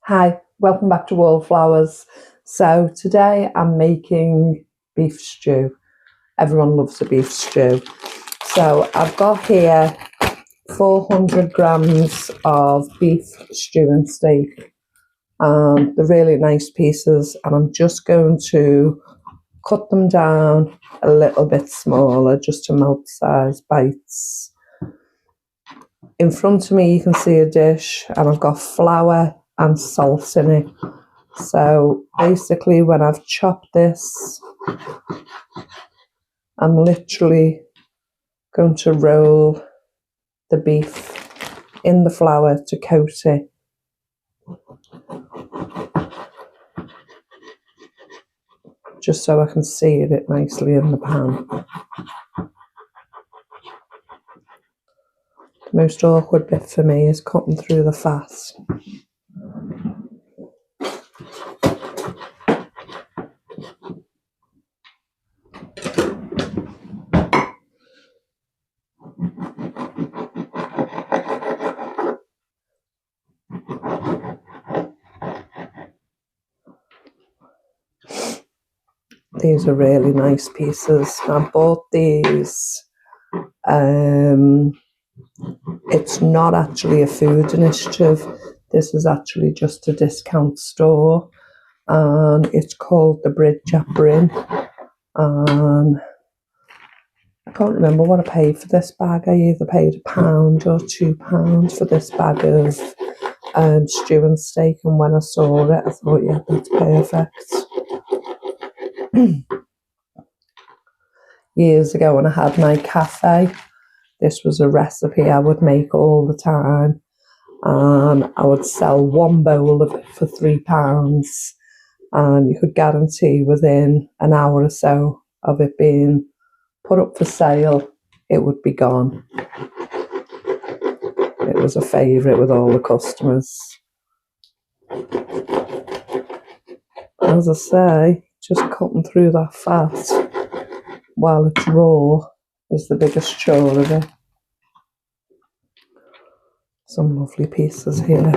Hi, welcome back to Wallflowers. So today I'm making beef stew. Everyone loves a beef stew. So I've got here 400 grams of beef stew and steak. They're really nice pieces, and I'm just going to cut them down a little bit smaller, just to mouth-sized bites. In front of me you can see a dish, and I've got flour and salt in it. So basically when I've chopped this, I'm literally going to roll the beef in the flour to coat it. Just so I can sear it nicely in the pan. The most awkward bit for me is cutting through the fat. These are really nice pieces. I bought these. It's not actually a food initiative. This is actually just a discount store, and it's called the Bridge at Bryn. And I can't remember what I paid for this bag. I either paid £1 or £2 for this bag of stew and steak, and when I saw it I thought, yeah, that's perfect. Years ago when I had my cafe, this was a recipe I would make all the time, and I would sell one bowl of it for £3, and you could guarantee within an hour or so of it being put up for sale, it would be gone. It was a favourite with all the customers. As I say, just cutting through that fat while it's raw is the biggest chore of it. Some lovely pieces here.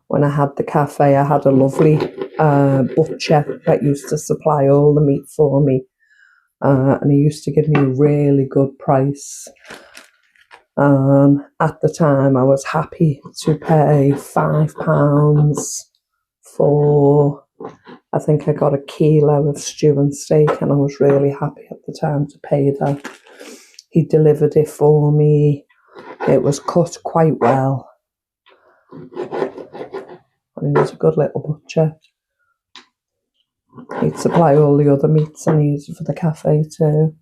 When I had the cafe, I had a lovely butcher that used to supply all the meat for me, and he used to give me a really good price. At the time I was happy to pay £5 for, I think I got a kilo of stew and steak, and I was really happy at the time to pay that. He delivered it for me. It was cut quite well, and he was a good little butcher. He'd supply all the other meats I needed for the cafe too.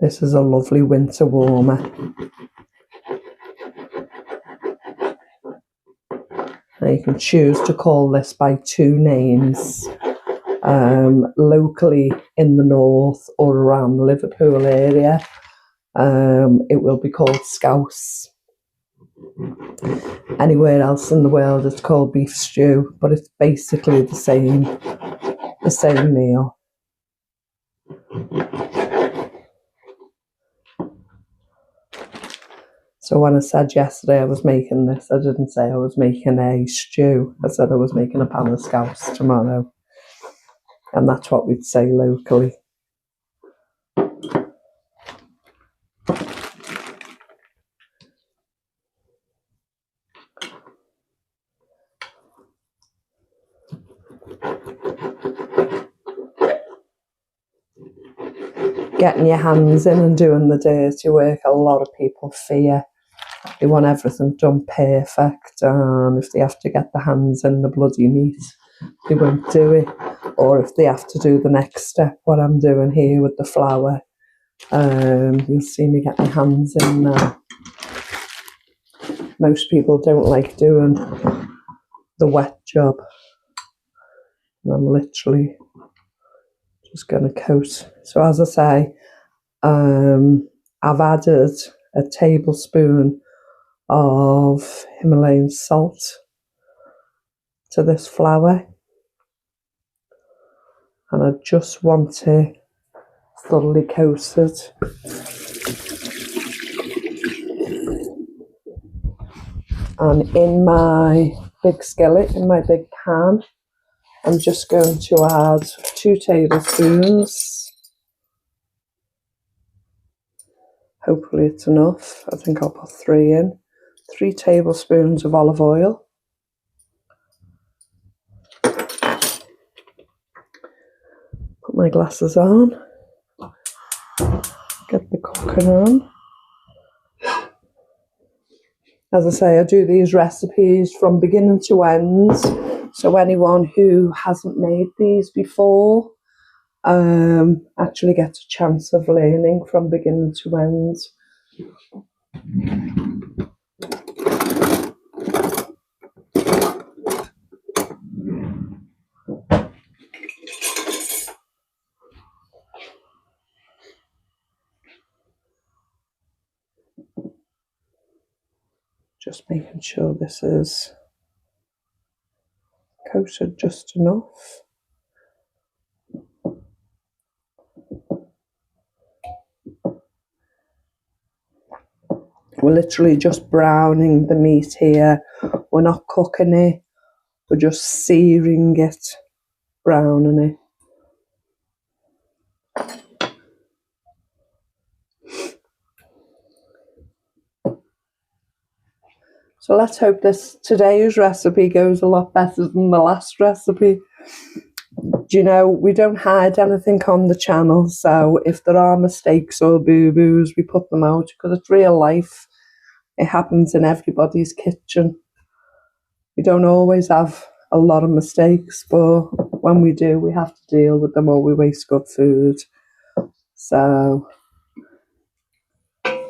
This is a lovely winter warmer. Now you can choose to call this by two names. Locally in the north or around the Liverpool area, it will be called scouse. Anywhere else in the world it's called beef stew, but it's basically the same meal. So when I said yesterday I was making this, I didn't say I was making a stew. I said I was making a pan of scouse tomorrow. And that's what we'd say locally. Getting your hands in and doing the dirty work, a lot of people fear. They want everything done perfect, and if they have to get their hands in the bloody meat, they won't do it. Or if they have to do the next step, what I'm doing here with the flour, you'll see me get my hands in now. Most people don't like doing the wet job, and I'm literally just going to coat. So as I say, I've added a tablespoon of Himalayan salt to this flour. and I just want it thoroughly coated. And in my big skillet, in my big pan, I'm just going to add 2 tablespoons. Hopefully it's enough. I think I'll put 3 in. 3 tablespoons of olive oil. Put my glasses on. Get the cooking on. As I say, I do these recipes from beginning to end, so anyone who hasn't made these before actually gets a chance of learning from beginning to end. Just making sure this is coated just enough. We're literally just browning the meat here. We're not cooking it. We're just searing it, browning it. So let's hope today's recipe goes a lot better than the last recipe. Do you know, we don't hide anything on the channel, so if there are mistakes or boo-boos, we put them out because it's real life. It happens in everybody's kitchen. We don't always have a lot of mistakes, but when we do, we have to deal with them or we waste good food. So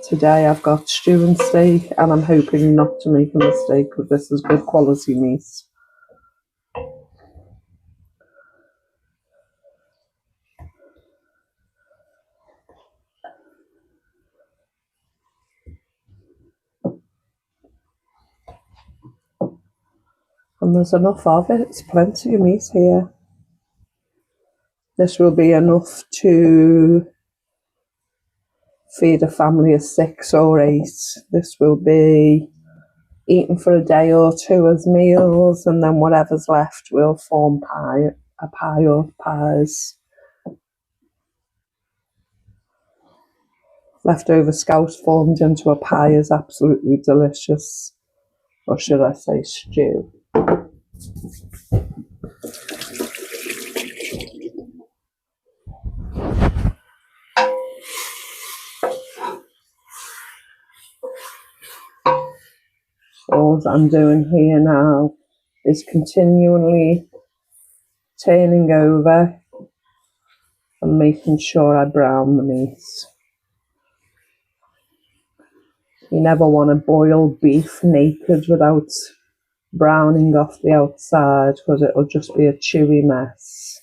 today I've got stew and steak, and I'm hoping not to make a mistake because this is good quality meat. And there's enough of it. It's plenty of meat here. This will be enough to feed a family of 6 or 8. This will be eaten for a day or 2 as meals, and then whatever's left will form a pie or pies. Leftover scouse formed into a pie is absolutely delicious. Or should I say stew? All I'm doing here now is continually turning over and making sure I brown the meat. You never want to boil beef naked without browning off the outside because it'll just be a chewy mess.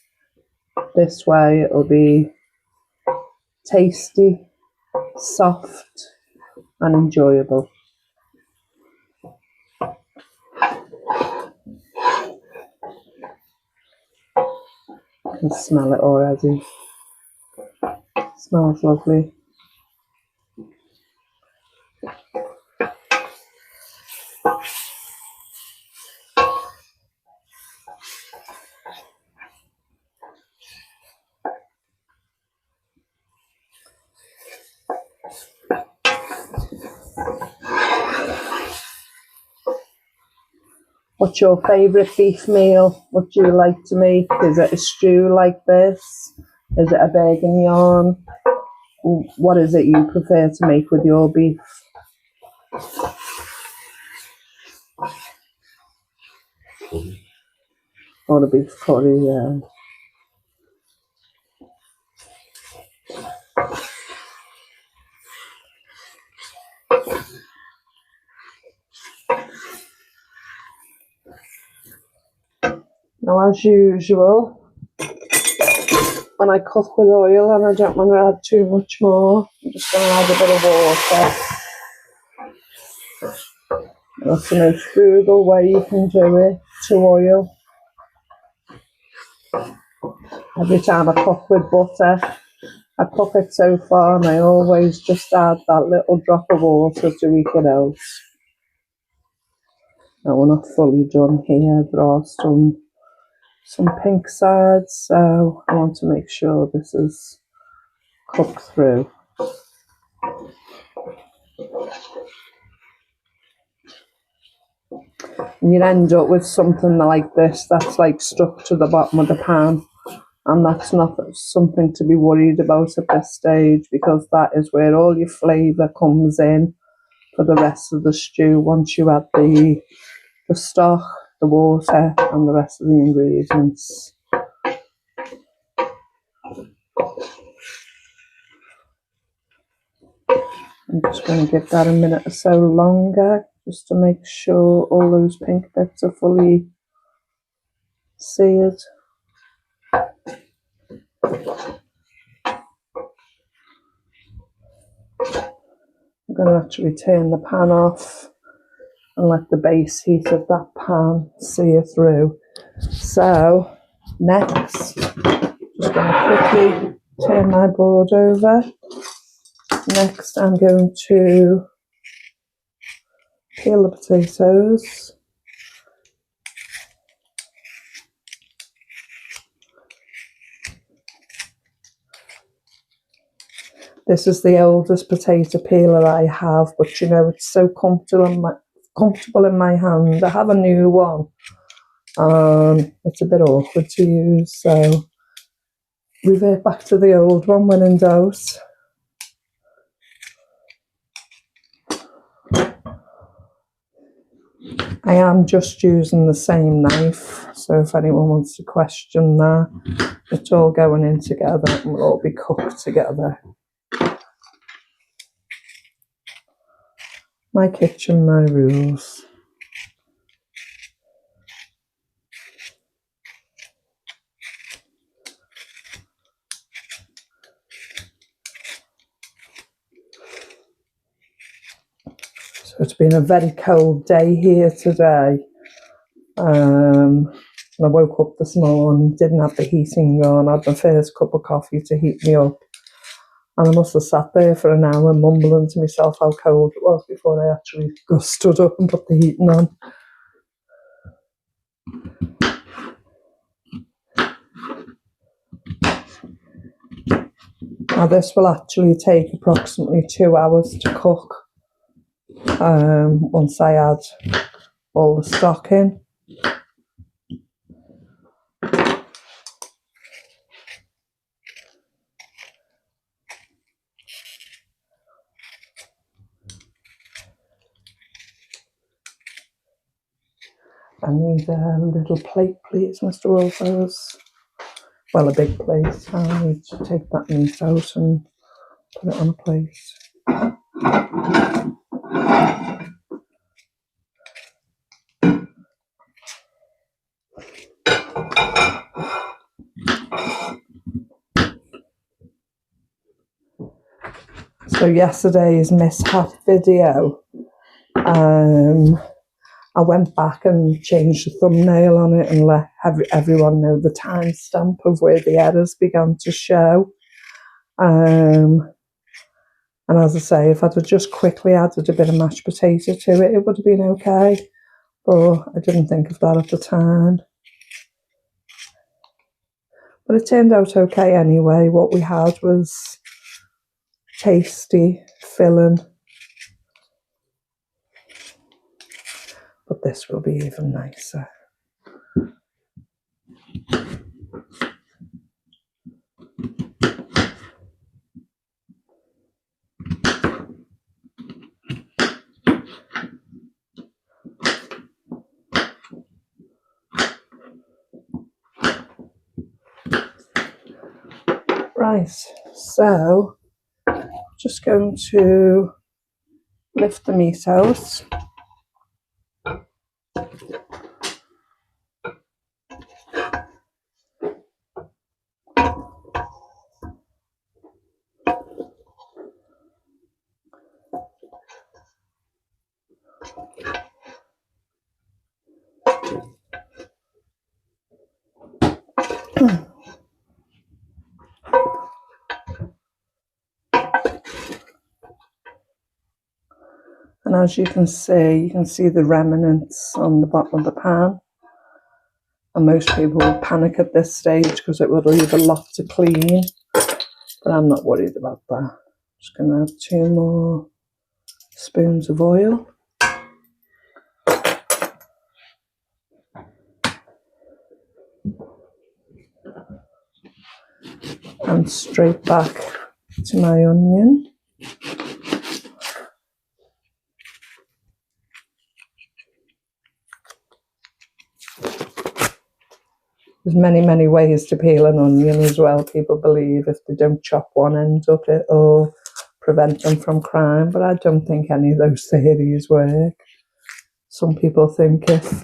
This way it'll be tasty, soft and enjoyable. I can smell it already. It smells lovely. What's your favourite beef meal? What do you like to make? Is it a stew like this? Is it a bourguignon? What is it you prefer to make with your beef? Or a beef curry, yeah. Now, as usual, when I cook with oil and I don't want to add too much more, I'm just going to add a bit of water. That's the most frugal way you can do it, to oil. Every time I cook with butter, I cook it so far and I always just add that little drop of water to eke it out. Now we're not fully done here, there are some pink sides, so I want to make sure this is cooked through. And you end up with something like this that's like stuck to the bottom of the pan, and that's not something to be worried about at this stage, because that is where all your flavour comes in for the rest of the stew once you add the stock, the water and the rest of the ingredients. I'm just going to give that a minute or so longer just to make sure all those pink bits are fully seared. I'm going to actually turn the pan off and let the base heat of that pan sear through. So next, just going to quickly turn my board over. Next I'm going to peel the potatoes. This is the oldest potato peeler I have, but you know, it's so comfortable in my hand. I have a new one. It's a bit awkward to use, so revert back to the old one when in doubt. I am just using the same knife, so if anyone wants to question that, it's all going in together and we'll all be cooked together. My kitchen, my rules. So it's been a very cold day here today. I woke up this morning, didn't have the heating on, had my first cup of coffee to heat me up. And I must have sat there for an hour mumbling to myself how cold it was before I actually stood up and put the heating on. Now this will actually take approximately 2 hours to cook once I add all the stock in. I need a little plate, please, Mr Wallflowers. Well, a big plate. I need to take that meat out and put it on a plate. So yesterday's mishap video, I went back and changed the thumbnail on it and let everyone know the timestamp of where the errors began to show. And as I say, if I'd have just quickly added a bit of mashed potato to it, it would have been okay. But I didn't think of that at the time. But it turned out okay anyway. What we had was tasty, filling. But this will be even nicer. Right, so just going to lift the meat out. And as you can see the remnants on the bottom of the pan. And most people will panic at this stage because it would leave a lot to clean. But I'm not worried about that. Just going to add 2 more spoons of oil. And straight back to my onion. There's many ways to peel an onion as well. People believe if they don't chop one end up, it'll prevent them from crying. But I don't think any of those theories work. Some people think if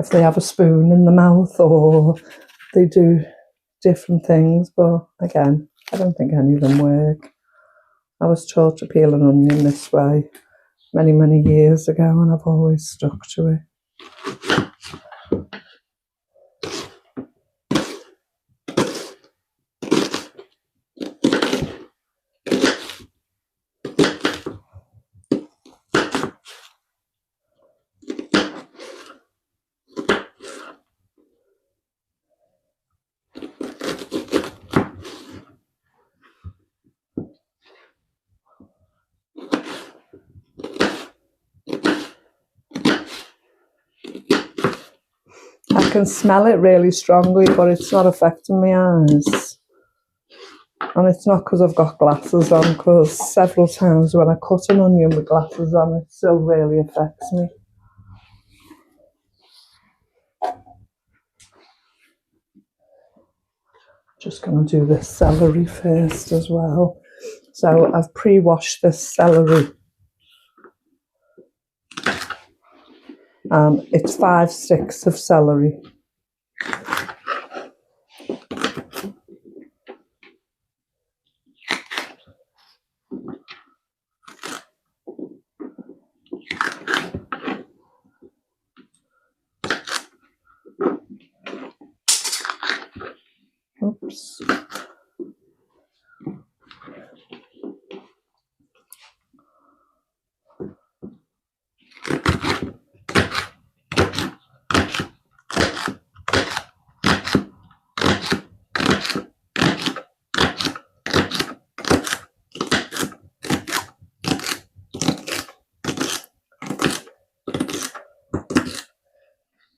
they have a spoon in the mouth or they do different things. But again, I don't think any of them work. I was taught to peel an onion this way many years ago, and I've always stuck to it. I can smell it really strongly, but it's not affecting my eyes. And it's not because I've got glasses on, because several times when I cut an onion with glasses on, it still really affects me. Just going to do this celery first as well. So I've pre-washed this celery. It's 5 sticks of celery. Oops.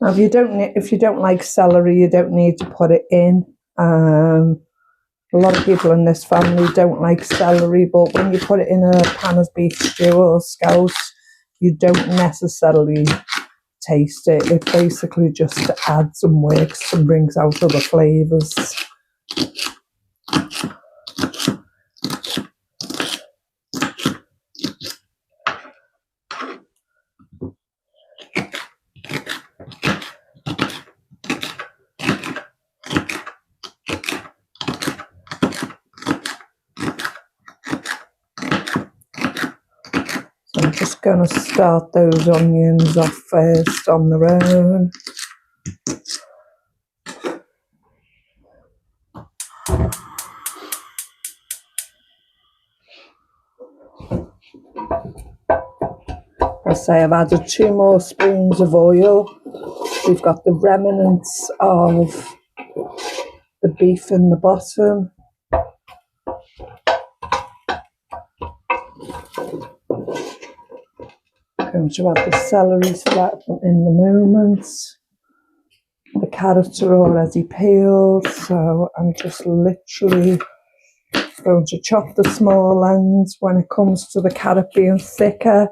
Now, if you don't like celery, you don't need to put it in. A lot of people in this family don't like celery, but when you put it in a pan of beef stew or scouse, you don't necessarily taste it. It basically just adds and works and brings out other flavours. I'm just going to start those onions off first on their own. I say I've added 2 more spoons of oil. We've got the remnants of the beef in the bottom. I'm going to add the celery flat in the moment. The carrots are already peeled, so I'm just literally going to chop the small ends. When it comes to the carrot being thicker,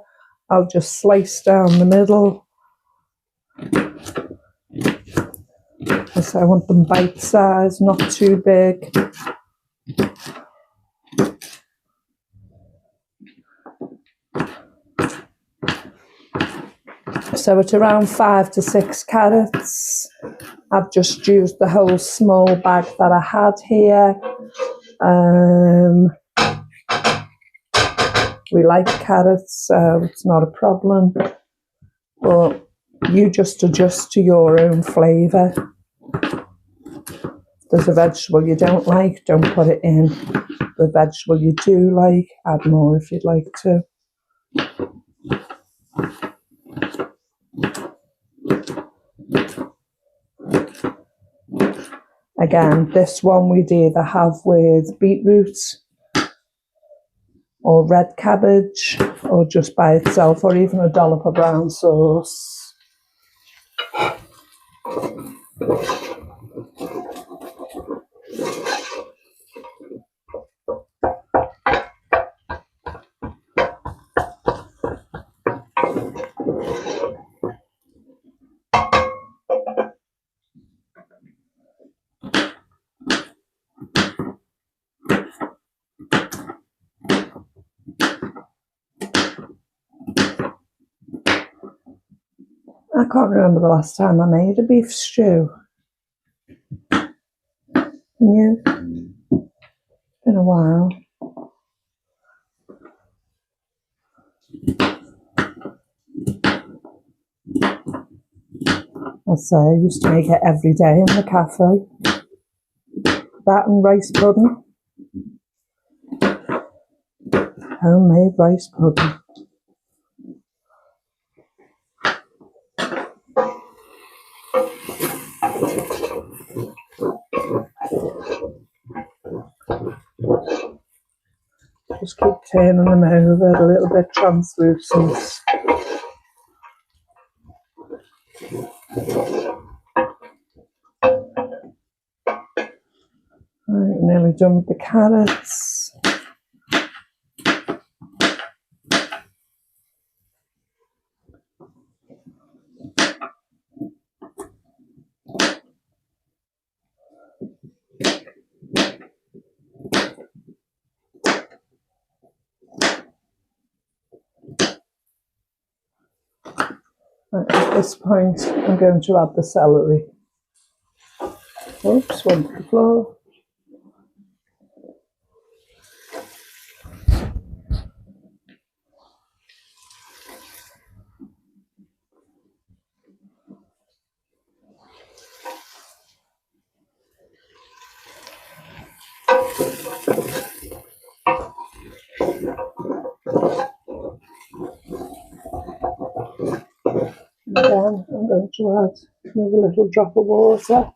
I'll just slice down the middle. So I want them bite size, not too big. So it's around 5 to 6 carrots. I've just used the whole small bag that I had here. We like carrots, so it's not a problem. But you just adjust to your own flavour. If there's a vegetable you don't like, don't put it in. the vegetable you do like, add more if you'd like to. Again, this one we'd either have with beetroot or red cabbage, or just by itself, or even a dollop of brown sauce. I can't remember the last time I made a beef stew. Can you? It's been a while. I'll say I used to make it every day in the cafe. That and rice pudding. Homemade rice pudding. Just keep turning them over, a little bit translucent. Right, nearly done with the carrots. Right, at this point, I'm going to add the celery. Oops, one to the floor. Again, I'm going to add another little drop of water.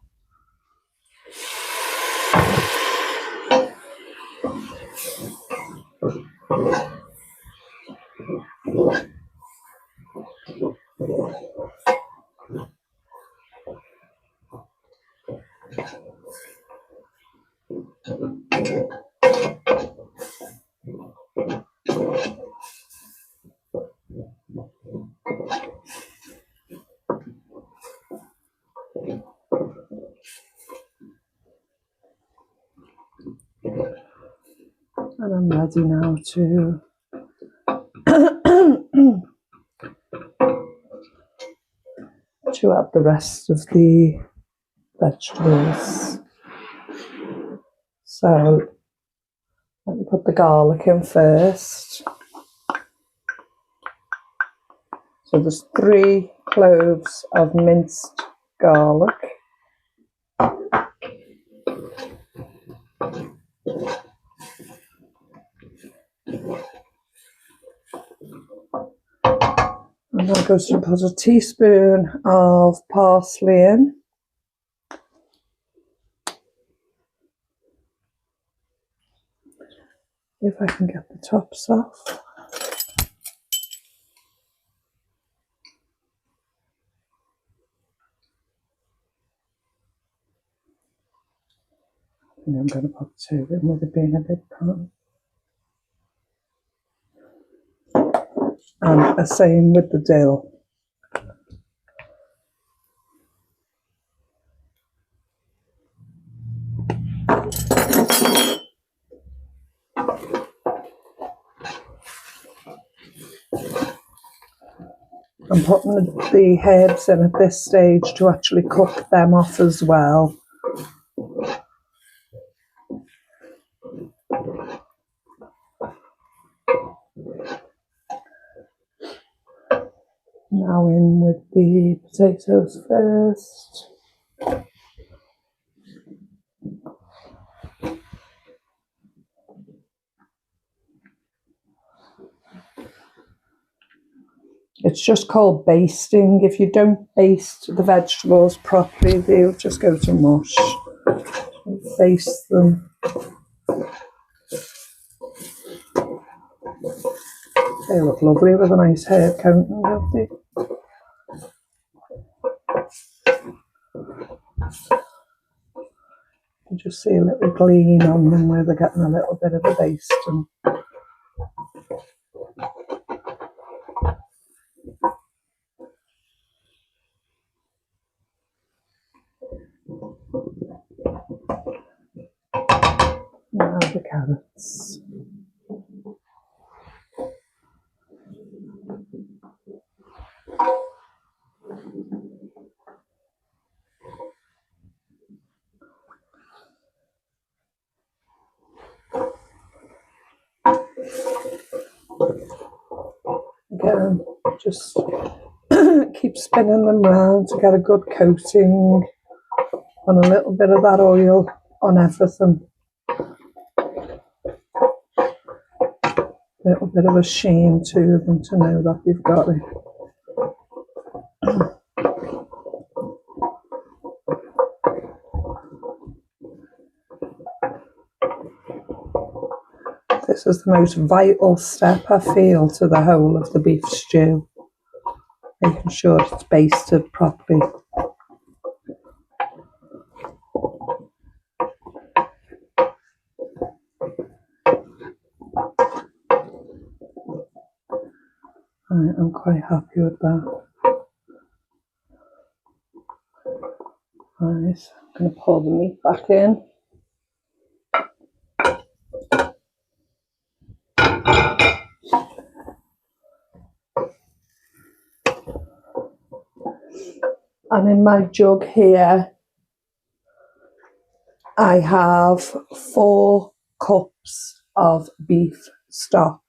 And I'm ready now to add the rest of the vegetables. So let me put the garlic in first. So there's 3 cloves of minced garlic. And I'm going to put a teaspoon of parsley in. If I can get the tops off. I think I'm going to put 2 in with it being a big pan. And the same with the dill. I'm putting the herbs in at this stage to actually cook them off as well. Now in with the potatoes first. It's just called basting. If you don't baste the vegetables properly, they'll just go to mush. Baste them. They look lovely with a nice herb coating, don't they? You just see a little gleam on them where they're getting a little bit of a basting. Now the carrots. Again, just keep spinning them round to get a good coating and a little bit of that oil on everything. A little bit of a sheen to them to know that you've got it. This is the most vital step, I feel, to the whole of the beef stew. Making sure it's basted properly. I'm quite happy with that. Right, I'm going to pour the meat back in. And in my jug here, I have 4 cups of beef stock.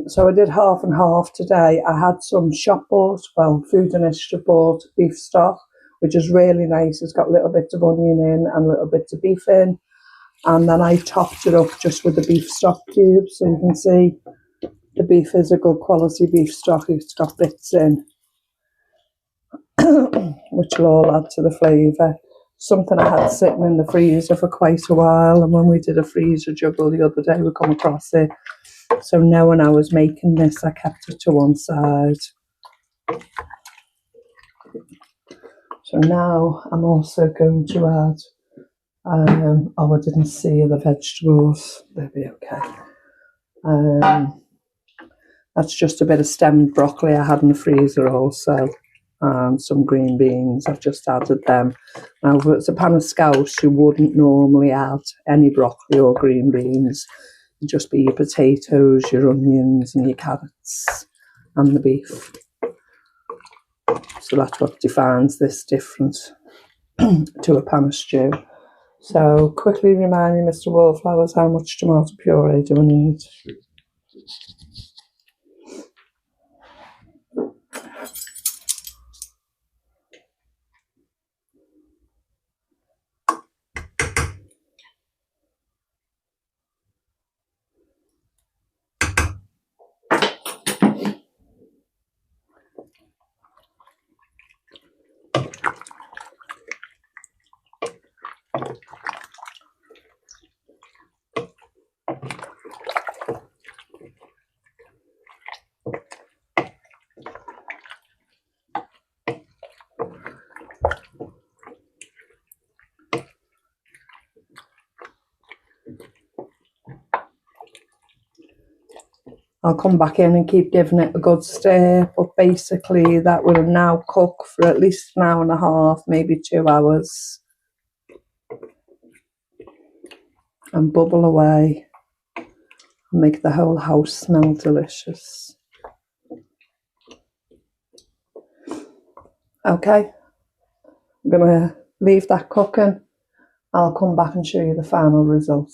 So I did half and half today. I had some shop bought, well, Food Initiative bought beef stock, which is really nice. It's got little bits of onion in and little bits of beef in. And then I topped it up just with the beef stock cubes. So you can see the beef is a good quality beef stock. It's got bits in, which will all add to the flavour. Something I had sitting in the freezer for quite a while. And when we did a freezer juggle the other day, we come across it. So now when I was making this, I kept it to one side. So now I'm also going to add, I didn't see the vegetables. They'll be okay. That's just a bit of stemmed broccoli I had in the freezer also. And some green beans, I've just added them. Now if it's a pan of scouse, you wouldn't normally add any broccoli or green beans. It'd just be your potatoes, your onions and your carrots and the beef. So that's what defines this difference to a pan of stew. So quickly remind me, Mr Wallflowers, how much tomato puree do I need? I'll come back in and keep giving it a good stir, but basically that will now cook for at least an hour and a half, maybe 2 hours, and bubble away and make the whole house smell delicious. Okay, I'm going to leave that cooking. I'll come back and show you the final result.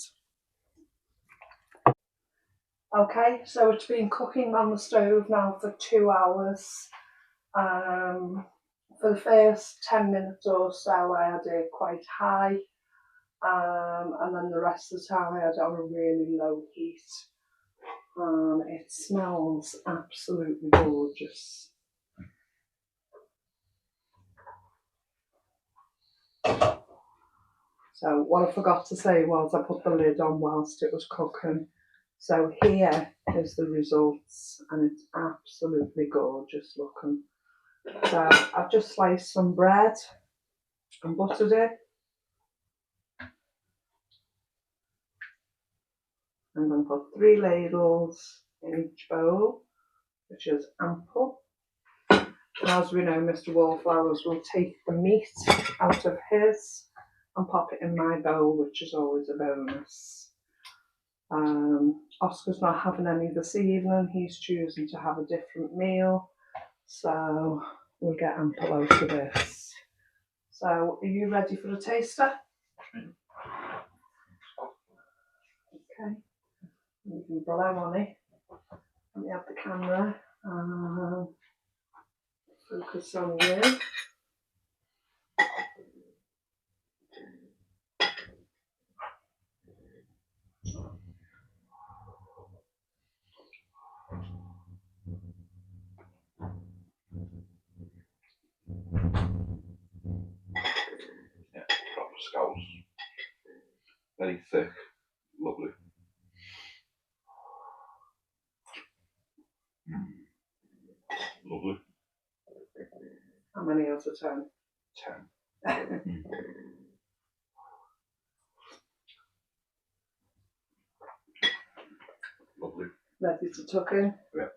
Okay, so it's been cooking on the stove now for 2 hours. For the first 10 minutes or so I had it quite high, and then the rest of the time I had it on a really low heat. and it smells absolutely gorgeous. So what I forgot to say was I put the lid on whilst it was cooking. So here is the results, and it's absolutely gorgeous looking. So I've just sliced some bread and buttered it. I'm going to put 3 ladles in each bowl, which is ample. And as we know, Mr Wallflowers will take the meat out of his and pop it in my bowl, which is always a bonus. Oscar's not having any this evening. He's choosing to have a different meal, so we'll get ample out of this. So are you ready for a taster? Okay, you can blow on it. Let me have the camera. Focus on you. Yeah, proper scouse. Very thick, lovely. Lovely. How many out of 10? 10. Lovely. Ready to tuck in? Yeah.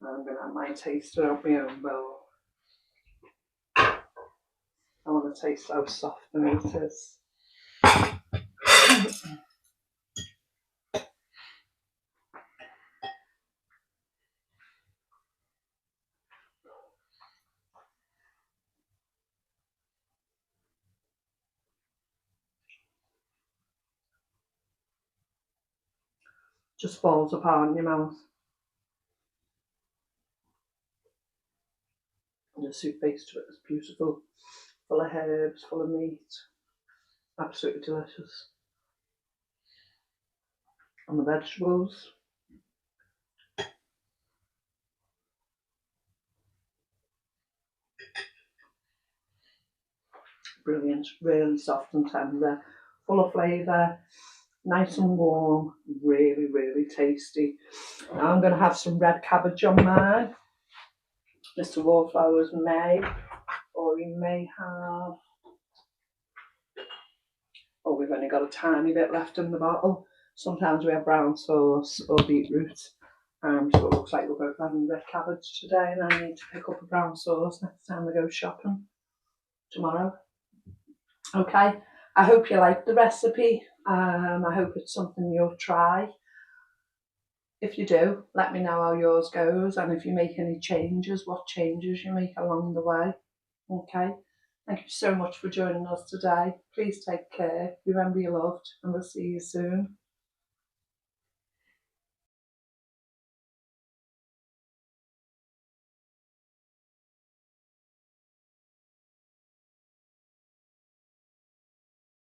I'm going to have my taster out my own bowl. I want to taste how soft the meat is. Just falls apart in your mouth. And the soup base to it is beautiful, full of herbs, full of meat, absolutely delicious. And the vegetables, brilliant, really soft and tender, full of flavour, nice and warm, really, really tasty. Now I'm going to have some red cabbage on mine. Mr Wallflowers may, or he may have, oh, we've only got a tiny bit left in the bottle. Sometimes we have brown sauce or beetroot. So it looks like we're both having red cabbage today, and I need to pick up a brown sauce next time we go shopping tomorrow. Okay, I hope you like the recipe. I hope it's something you'll try. If you do, let me know how yours goes, and if you make any changes, what changes you make along the way. Okay, thank you so much for joining us today. Please take care, remember you're loved, and we'll see you soon.